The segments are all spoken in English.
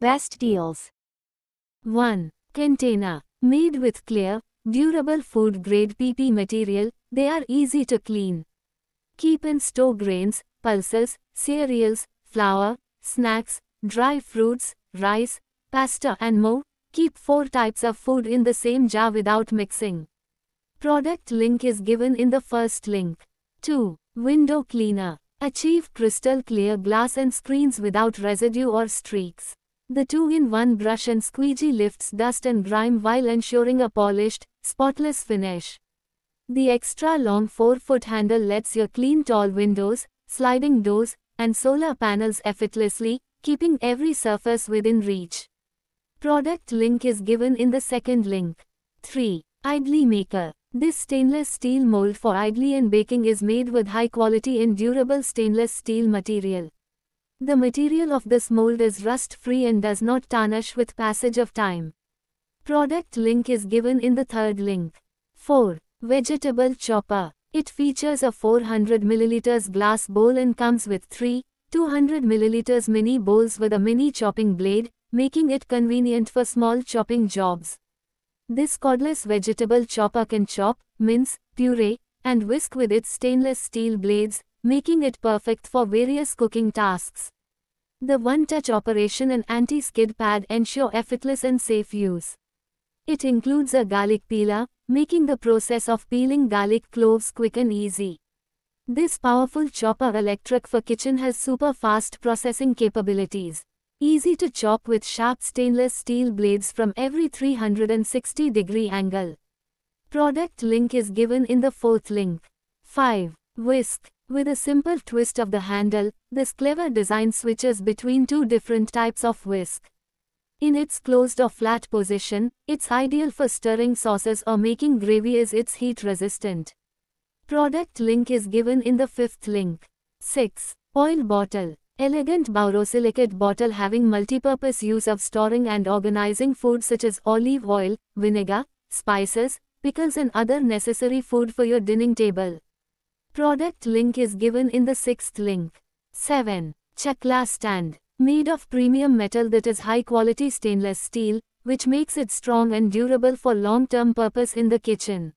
Best deals. 1. Container. Made with clear, durable food-grade PP material, they are easy to clean. Keep and store grains, pulses, cereals, flour, snacks, dry fruits, rice, pasta and more. Keep 4 types of food in the same jar without mixing. Product link is given in the first link. 2. Window cleaner. Achieve crystal clear glass and screens without residue or streaks. The 2-in-1 brush and squeegee lifts dust and grime while ensuring a polished, spotless finish. The extra long 4-foot handle lets you clean tall windows, sliding doors, and solar panels effortlessly, keeping every surface within reach. Product link is given in the second link. 3. Idly Maker. This stainless steel mold for idly and baking is made with high quality and durable stainless steel material. The material of this mold is rust-free and does not tarnish with passage of time. Product link is given in the third link. 4. Vegetable Chopper. It features a 400 ml glass bowl and comes with 3 200 ml mini bowls with a mini chopping blade, making it convenient for small chopping jobs. This cordless vegetable chopper can chop, mince, puree, and whisk with its stainless steel blades, making it perfect for various cooking tasks. The one-touch operation and anti-skid pad ensure effortless and safe use. It includes a garlic peeler, making the process of peeling garlic cloves quick and easy. This powerful chopper electric for kitchen has super fast processing capabilities. Easy to chop with sharp stainless steel blades from every 360-degree angle. Product link is given in the fourth link. 5. Whisk. With a simple twist of the handle, this clever design switches between 2 different types of whisk. In its closed or flat position, it's ideal for stirring sauces or making gravy as it's heat resistant. Product link is given in the fifth link. 6. Oil Bottle. Elegant borosilicate bottle having multipurpose use of storing and organizing food such as olive oil, vinegar, spices, pickles and other necessary food for your dining table. Product link is given in the sixth link. 7. Chakla Stand. Made of premium metal that is high quality stainless steel, which makes it strong and durable for long-term purpose in the kitchen.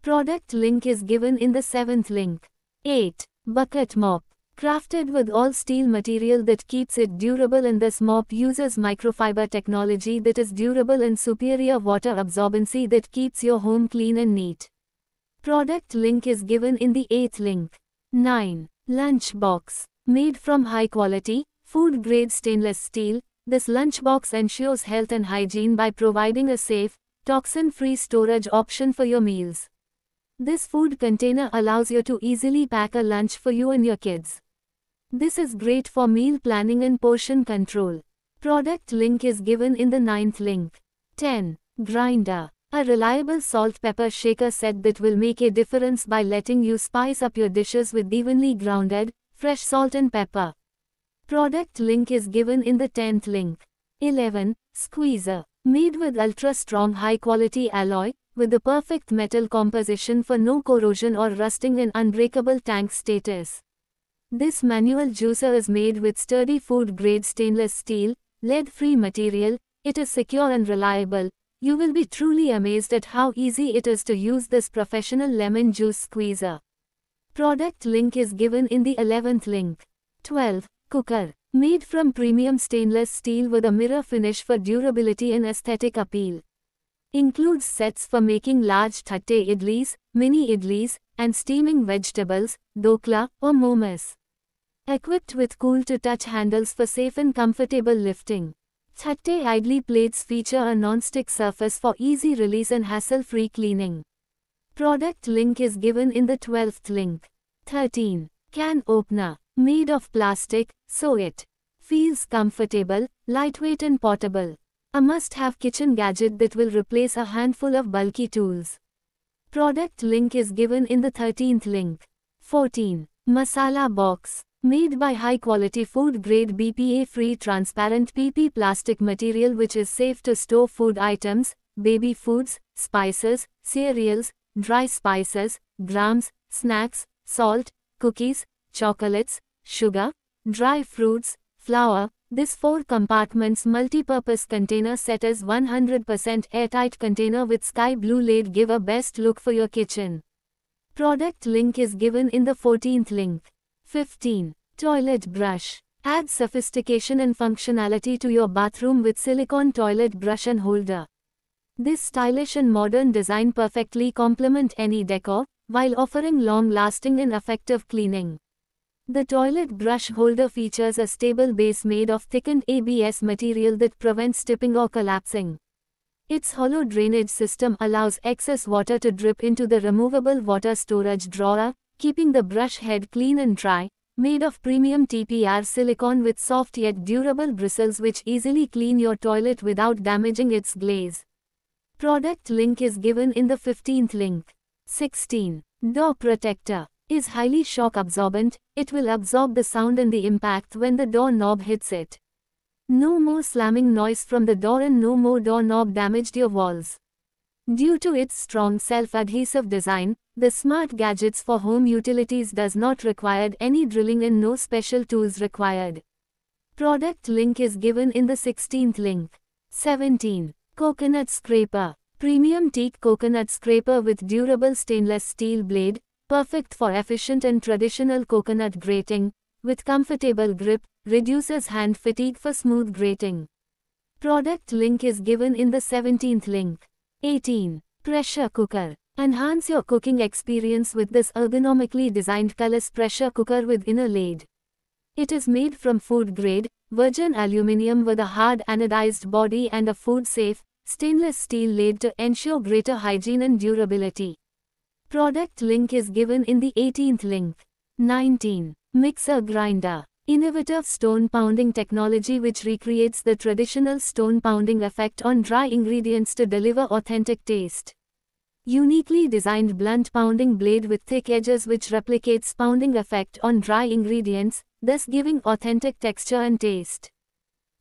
Product link is given in the seventh link. 8. Bucket Mop. Crafted with all steel material that keeps it durable, and this mop uses microfiber technology that is durable and superior water absorbency that keeps your home clean and neat. Product link is given in the 8th link. 9. Lunch Box. Made from high quality, food-grade stainless steel, this lunchbox ensures health and hygiene by providing a safe, toxin-free storage option for your meals. This food container allows you to easily pack a lunch for you and your kids. This is great for meal planning and portion control. Product link is given in the 9th link. 10. Grinder. A reliable salt-pepper shaker set that will make a difference by letting you spice up your dishes with evenly grounded, fresh salt and pepper. Product link is given in the 10th link. 11. Squeezer. Made with ultra-strong high-quality alloy, with the perfect metal composition for no corrosion or rusting and unbreakable tank status. This manual juicer is made with sturdy food-grade stainless steel, lead-free material. It is secure and reliable. You will be truly amazed at how easy it is to use this professional lemon juice squeezer. Product link is given in the 11th link. 12. Cooker. Made from premium stainless steel with a mirror finish for durability and aesthetic appeal. Includes sets for making large thatte idlis, mini idlis, and steaming vegetables, dokla, or momas. Equipped with cool-to-touch handles for safe and comfortable lifting. Thatte idli plates feature a non-stick surface for easy release and hassle-free cleaning. Product link is given in the 12th link. 13. Can Opener. Made of plastic, so it feels comfortable, lightweight and portable. A must-have kitchen gadget that will replace a handful of bulky tools. Product link is given in the 13th link. 14. Masala Box. Made by high-quality food-grade BPA-free transparent PP plastic material which is safe to store food items, baby foods, spices, cereals, dry spices, grams, snacks, salt, cookies, chocolates, sugar, dry fruits, flour, This 4 compartments multi-purpose container set is 100% airtight container with sky blue lid give a best look for your kitchen. Product link is given in the 14th link. 15. Toilet brush. Add sophistication and functionality to your bathroom with silicone toilet brush and holder. This stylish and modern design perfectly complement any decor, while offering long-lasting and effective cleaning. The toilet brush holder features a stable base made of thickened ABS material that prevents tipping or collapsing. Its hollow drainage system allows excess water to drip into the removable water storage drawer, keeping the brush head clean and dry. Made of premium TPR silicone with soft yet durable bristles which easily clean your toilet without damaging its glaze. Product link is given in the 15th link. 16. Door protector. Is highly shock absorbent, it will absorb the sound and the impact when the door knob hits it. No more slamming noise from the door and no more doorknob damaged your walls. Due to its strong self-adhesive design, the smart gadgets for home utilities does not require any drilling and no special tools required. Product link is given in the 16th link. 17. Coconut scraper. Premium teak coconut scraper with durable stainless steel blade, perfect for efficient and traditional coconut grating, with comfortable grip, reduces hand fatigue for smooth grating. Product link is given in the 17th link. 18. Pressure cooker. Enhance your cooking experience with this ergonomically designed colorless pressure cooker with inner lid. It is made from food-grade, virgin aluminum with a hard anodized body and a food-safe, stainless steel lid to ensure greater hygiene and durability. Product link is given in the 18th link. 19. Mixer grinder. Innovative stone pounding technology which recreates the traditional stone pounding effect on dry ingredients to deliver authentic taste. Uniquely designed blunt pounding blade with thick edges which replicates pounding effect on dry ingredients, thus giving authentic texture and taste.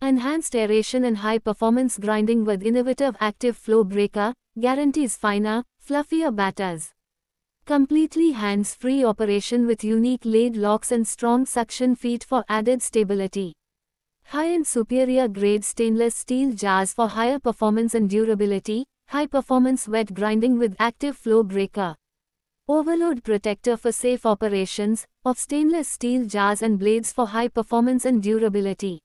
Enhanced aeration and high-performance grinding with innovative active flow breaker, guarantees finer, fluffier batters. Completely hands-free operation with unique lid locks and strong suction feet for added stability. High-end superior grade stainless steel jars for higher performance and durability, high-performance wet grinding with active flow breaker. Overload protector for safe operations, of stainless steel jars and blades for high performance and durability.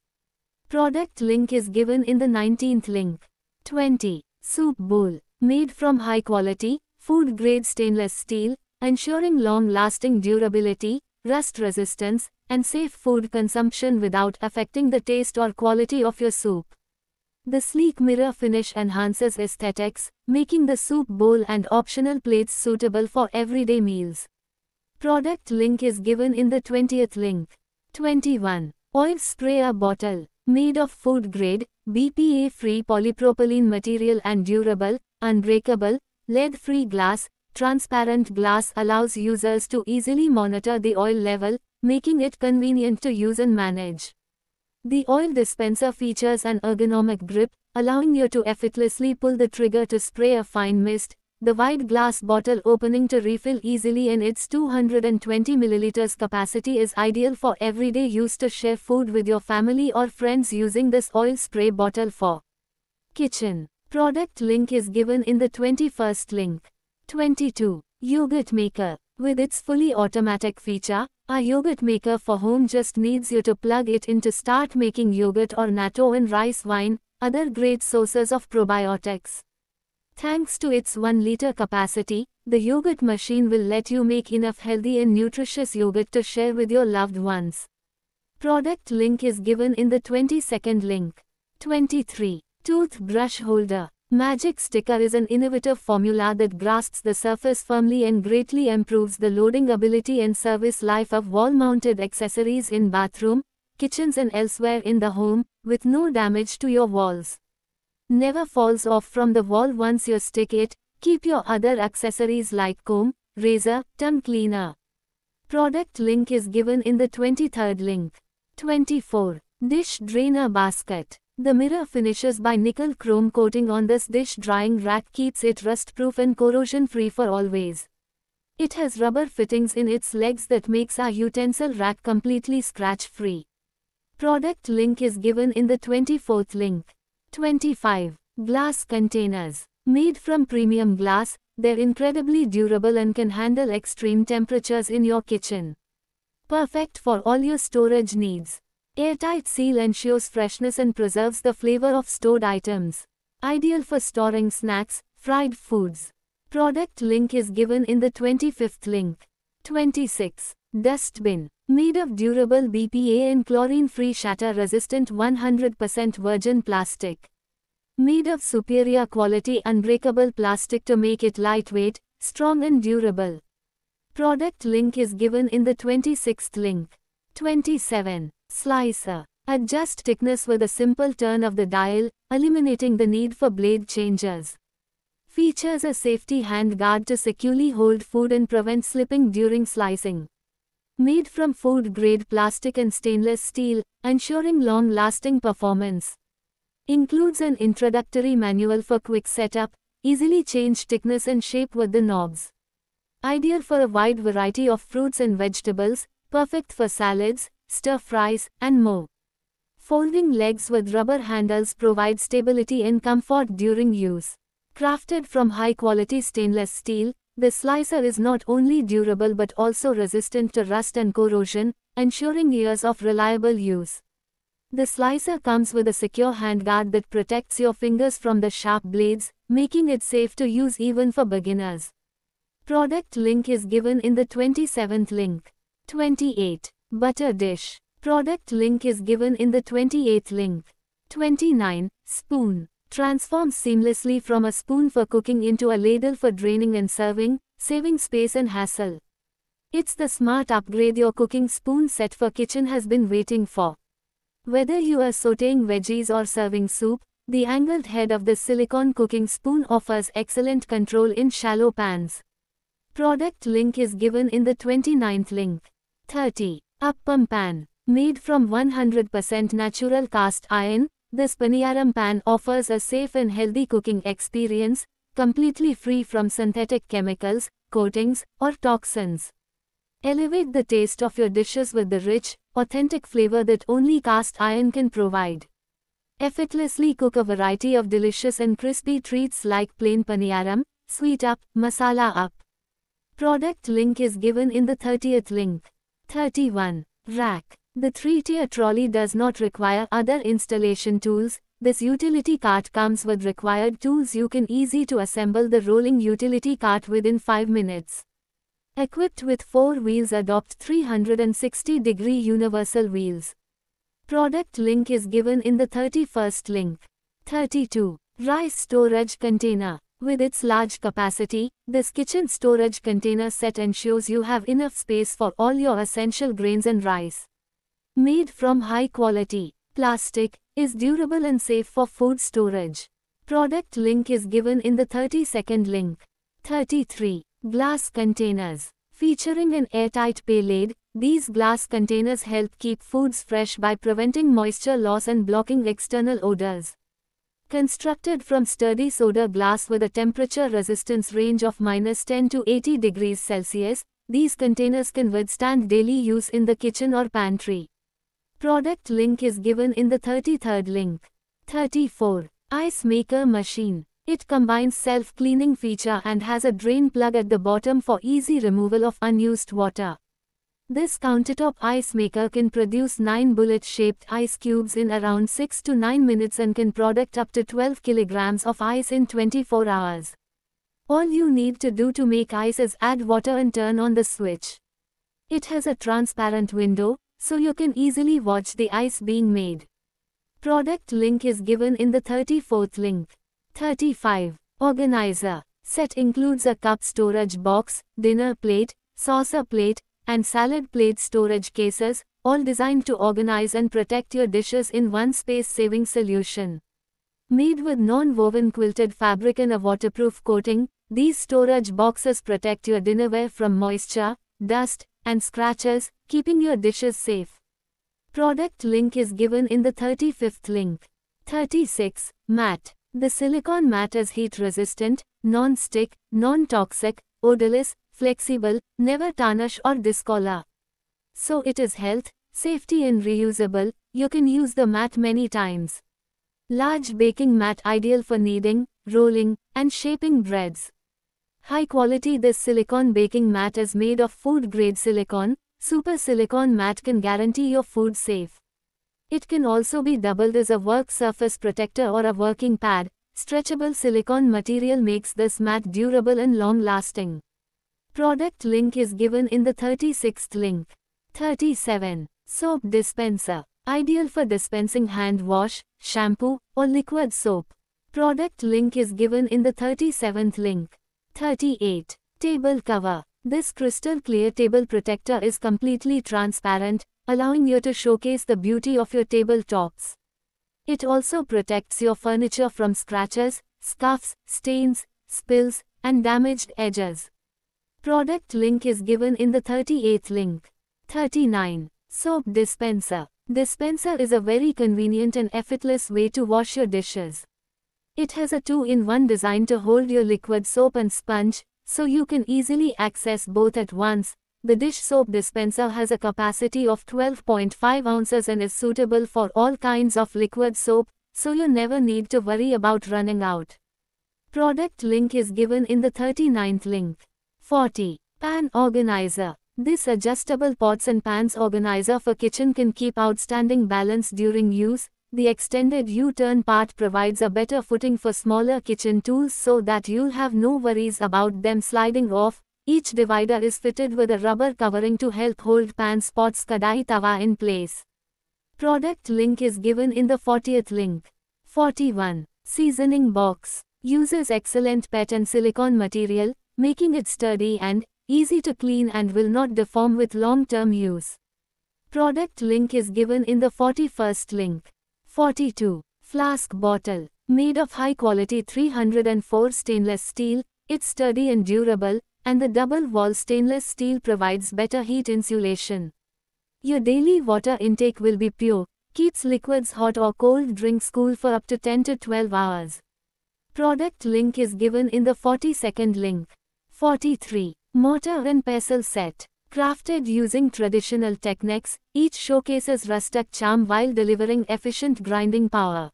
Product link is given in the 19th link. 20. Soup bowl. Made from high-quality, food-grade stainless steel, ensuring long-lasting durability, rust resistance, and safe food consumption without affecting the taste or quality of your soup. The sleek mirror finish enhances aesthetics, making the soup bowl and optional plates suitable for everyday meals. Product link is given in the 20th link. 21. Oil sprayer bottle. Made of food-grade, BPA-free polypropylene material and durable, unbreakable, lead-free glass, transparent glass allows users to easily monitor the oil level, making it convenient to use and manage. The oil dispenser features an ergonomic grip, allowing you to effortlessly pull the trigger to spray a fine mist. The wide glass bottle opening to refill easily and its 220 ml capacity is ideal for everyday use to share food with your family or friends using this oil spray bottle for kitchen. Product link is given in the 21st link. 22. Yogurt maker. With its fully automatic feature, a yogurt maker for home just needs you to plug it in to start making yogurt or natto and rice wine, other great sources of probiotics. Thanks to its 1-liter capacity, the yogurt machine will let you make enough healthy and nutritious yogurt to share with your loved ones. Product link is given in the 22nd link. 23. Toothbrush holder. Magic Sticker is an innovative formula that grasps the surface firmly and greatly improves the loading ability and service life of wall-mounted accessories in bathroom, kitchens and elsewhere in the home, with no damage to your walls. Never falls off from the wall once you stick it. Keep your other accessories like comb, razor, tongue cleaner. Product link is given in the 23rd link. 24. Dish drainer basket. The mirror finishes by nickel chrome coating on this dish drying rack keeps it rust-proof and corrosion-free for always. It has rubber fittings in its legs that makes our utensil rack completely scratch-free. Product link is given in the 24th link. 25. Glass containers. Made from premium glass, they're incredibly durable and can handle extreme temperatures in your kitchen. Perfect for all your storage needs. Airtight seal ensures freshness and preserves the flavor of stored items. Ideal for storing snacks, fried foods. Product link is given in the 25th link. 26. Dustbin. Made of durable BPA and chlorine-free shatter-resistant 100% virgin plastic. Made of superior quality unbreakable plastic to make it lightweight, strong and durable. Product link is given in the 26th link. 27. Slicer. Adjust thickness with a simple turn of the dial, eliminating the need for blade changes. Features a safety hand guard to securely hold food and prevent slipping during slicing. Made from food-grade plastic and stainless steel, ensuring long-lasting performance. Includes an introductory manual for quick setup, easily change thickness and shape with the knobs. Ideal for a wide variety of fruits and vegetables, perfect for salads, stir-fries, and more. Folding legs with rubber handles provide stability and comfort during use. Crafted from high-quality stainless steel, the slicer is not only durable but also resistant to rust and corrosion, ensuring years of reliable use. The slicer comes with a secure handguard that protects your fingers from the sharp blades, making it safe to use even for beginners. Product link is given in the 27th link. 28. Butter dish. Product link is given in the 28th link. 29. Spoon. Transforms seamlessly from a spoon for cooking into a ladle for draining and serving, saving space and hassle. It's the smart upgrade your cooking spoon set for kitchen has been waiting for. Whether you are sautéing veggies or serving soup, the angled head of this silicone cooking spoon offers excellent control in shallow pans. Product link is given in the 29th link. 30. Appam pan. Made from 100% natural cast iron, this Paniyaram pan offers a safe and healthy cooking experience, completely free from synthetic chemicals, coatings, or toxins. Elevate the taste of your dishes with the rich, authentic flavor that only cast iron can provide. Effortlessly cook a variety of delicious and crispy treats like plain Paniyaram, sweet up, masala up. Product link is given in the 30th link. 31. Rack. The 3-tier trolley does not require other installation tools. This utility cart comes with required tools. You can easy to assemble the rolling utility cart within 5 minutes. Equipped with 4 wheels, adopt 360-degree universal wheels. Product link is given in the 31st link. 32. Rice storage container. With its large capacity, this kitchen storage container set ensures you have enough space for all your essential grains and rice. Made from high-quality plastic, is durable and safe for food storage. Product link is given in the 32nd link. 33. Glass containers. Featuring an airtight pay lid, these glass containers help keep foods fresh by preventing moisture loss and blocking external odors. Constructed from sturdy soda glass with a temperature resistance range of -10 to 80 degrees Celsius, these containers can withstand daily use in the kitchen or pantry. Product link is given in the 33rd link. 34. Ice maker machine. It combines self-cleaning feature and has a drain plug at the bottom for easy removal of unused water. This countertop ice maker can produce 9 bullet-shaped ice cubes in around 6 to 9 minutes and can produce up to 12 kilograms of ice in 24 hours. All you need to do to make ice is add water and turn on the switch. It has a transparent window, so you can easily watch the ice being made. Product link is given in the 34th link. 35. Organizer. Set includes a cup storage box, dinner plate, saucer plate, and salad plate storage cases, all designed to organize and protect your dishes in one space-saving solution. Made with non-woven quilted fabric and a waterproof coating, these storage boxes protect your dinnerware from moisture, dust, and scratches, keeping your dishes safe. Product link is given in the 35th link. 36. Mat. The silicone mat is heat-resistant, non-stick, non-toxic, odorless, flexible, never tarnish or discolor. So it is health, Safety and reusable, you can use the mat many times. Large baking mat ideal for kneading, rolling, and shaping breads. High quality. This silicone baking mat is made of food grade silicone. Super silicone mat can guarantee your food safe. It can also be doubled as a work surface protector or a working pad. Stretchable silicone material makes this mat durable and long lasting. Product link is given in the 36th link. 37. Soap dispenser. Ideal for dispensing hand wash, shampoo, or liquid soap. Product link is given in the 37th link. 38. Table cover. This crystal clear table protector is completely transparent, allowing you to showcase the beauty of your tabletops. It also protects your furniture from scratches, scuffs, stains, spills, and damaged edges. Product link is given in the 38th link. 39. Soap dispenser. Dispenser is a very convenient and effortless way to wash your dishes. It has a 2-in-1 design to hold your liquid soap and sponge, so you can easily access both at once. The dish soap dispenser has a capacity of 12.5 ounces and is suitable for all kinds of liquid soap, so you never need to worry about running out. Product link is given in the 39th link. 40. Pan organizer. This adjustable pots and pans organizer for kitchen can keep outstanding balance during use. The extended U-turn part provides a better footing for smaller kitchen tools so that you'll have no worries about them sliding off. Each divider is fitted with a rubber covering to help hold pans, pots, kadai, tawa in place. Product link is given in the 40th link. 41. Seasoning box. Uses excellent PET and silicone material, making it sturdy and easy to clean and will not deform with long-term use. Product link is given in the 41st link. 42. Flask bottle. Made of high-quality 304 stainless steel, it's sturdy and durable, and the double-wall stainless steel provides better heat insulation. Your daily water intake will be pure, keeps liquids hot or cold drinks cool for up to 10 to 12 hours. Product link is given in the 42nd link. 43. Mortar and pestle set. Crafted using traditional techniques, each showcases rustic charm while delivering efficient grinding power.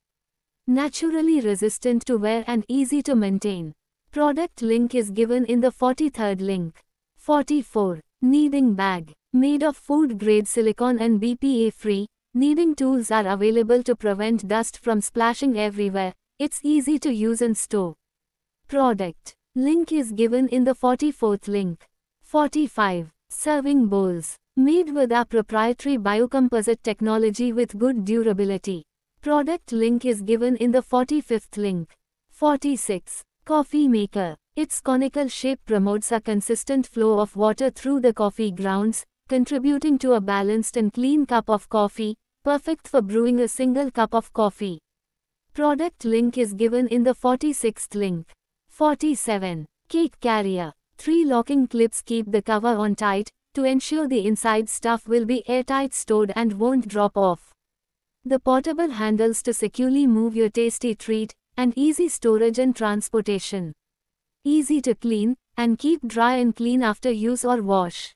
Naturally resistant to wear and easy to maintain. Product link is given in the 43rd link. 44. Kneading bag. Made of food-grade silicone and BPA-free, kneading tools are available to prevent dust from splashing everywhere. It's easy to use and store. Product link is given in the 44th link. 45. Serving bowls. Made with our proprietary biocomposite technology with good durability. Product link is given in the 45th link. 46. Coffee maker. Its conical shape promotes a consistent flow of water through the coffee grounds, contributing to a balanced and clean cup of coffee, perfect for brewing a single cup of coffee. Product link is given in the 46th link. 47. Cake carrier. 3 locking clips keep the cover on tight, to ensure the inside stuff will be airtight stored and won't drop off. The portable handles to securely move your tasty treat, and easy storage and transportation. Easy to clean, and keep dry and clean after use or wash.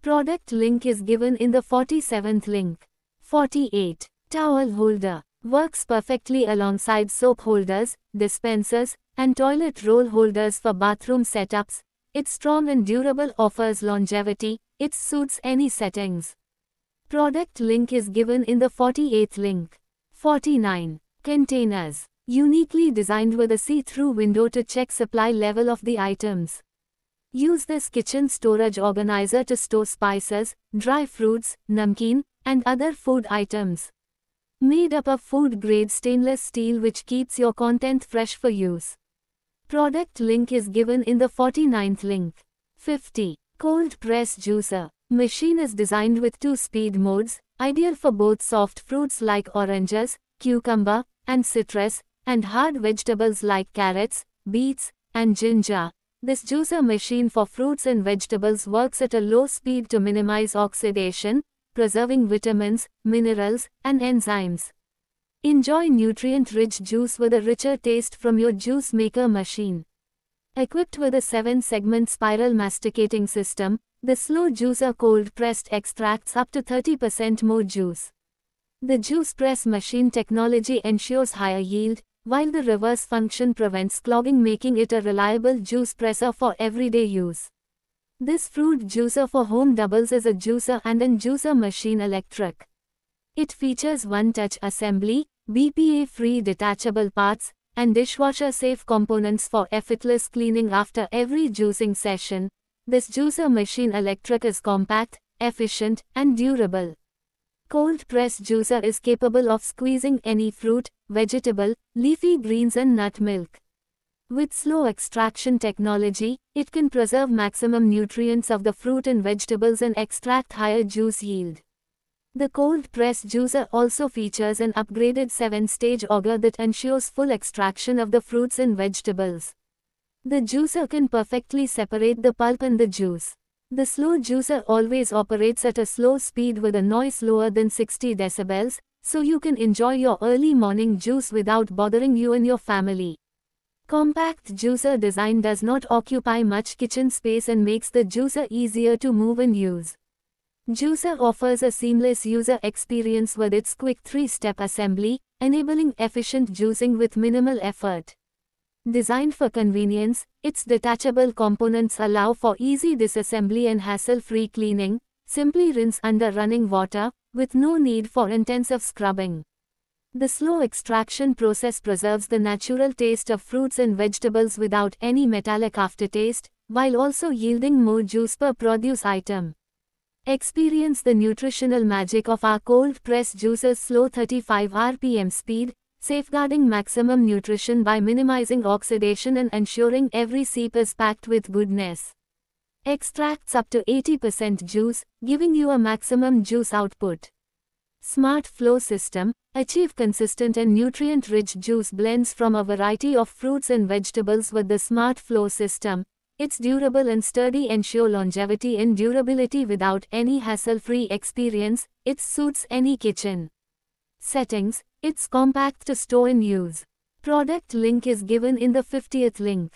Product link is given in the 47th link. 48. Towel holder. Works perfectly alongside soap holders, dispensers, and toilet roll holders for bathroom setups. It's strong and durable, offers longevity, it suits any settings. Product link is given in the 48th link. 49. Containers. Uniquely designed with a see-through window to check supply level of the items. Use this kitchen storage organizer to store spices, dry fruits, namkeen, and other food items. Made up of food-grade stainless steel which keeps your content fresh for use. Product link is given in the 49th link. 50. Cold press juicer. Machine is designed with 2 speed modes, ideal for both soft fruits like oranges, cucumber, and citrus, and hard vegetables like carrots, beets, and ginger. This juicer machine for fruits and vegetables works at a low speed to minimize oxidation, preserving vitamins, minerals, and enzymes. Enjoy nutrient-rich juice with a richer taste from your juice maker machine. Equipped with a 7-segment spiral masticating system, the slow juicer cold-pressed extracts up to 30% more juice. The juice press machine technology ensures higher yield, while the reverse function prevents clogging, making it a reliable juice presser for everyday use. This fruit juicer for home doubles as a juicer and an juicer machine electric. It features one-touch assembly, BPA-free detachable parts, and dishwasher-safe components for effortless cleaning after every juicing session. This juicer machine electric is compact, efficient, and durable. Cold press juicer is capable of squeezing any fruit, vegetable, leafy greens and nut milk. With slow extraction technology, it can preserve maximum nutrients of the fruit and vegetables and extract higher juice yield. The cold press juicer also features an upgraded 7-stage auger that ensures full extraction of the fruits and vegetables. The juicer can perfectly separate the pulp and the juice. The slow juicer always operates at a slow speed with a noise lower than 60 decibels, so you can enjoy your early morning juice without bothering you and your family. Compact juicer design does not occupy much kitchen space and makes the juicer easier to move and use. Juicer offers a seamless user experience with its quick 3-step assembly, enabling efficient juicing with minimal effort. Designed for convenience, its detachable components allow for easy disassembly and hassle-free cleaning. Simply rinse under running water, with no need for intensive scrubbing. The slow extraction process preserves the natural taste of fruits and vegetables without any metallic aftertaste, while also yielding more juice per produce item. Experience the nutritional magic of our cold press juicer's slow 35 rpm speed, safeguarding maximum nutrition by minimizing oxidation and ensuring every sip is packed with goodness. Extracts up to 80% juice, giving you a maximum juice output. Smart Flow System. Achieve consistent and nutrient-rich juice blends from a variety of fruits and vegetables with the Smart Flow System. Its durable and sturdy ensure longevity and durability without any hassle-free experience. It suits any kitchen. Settings. It's compact to store and use. Product link is given in the 50th link.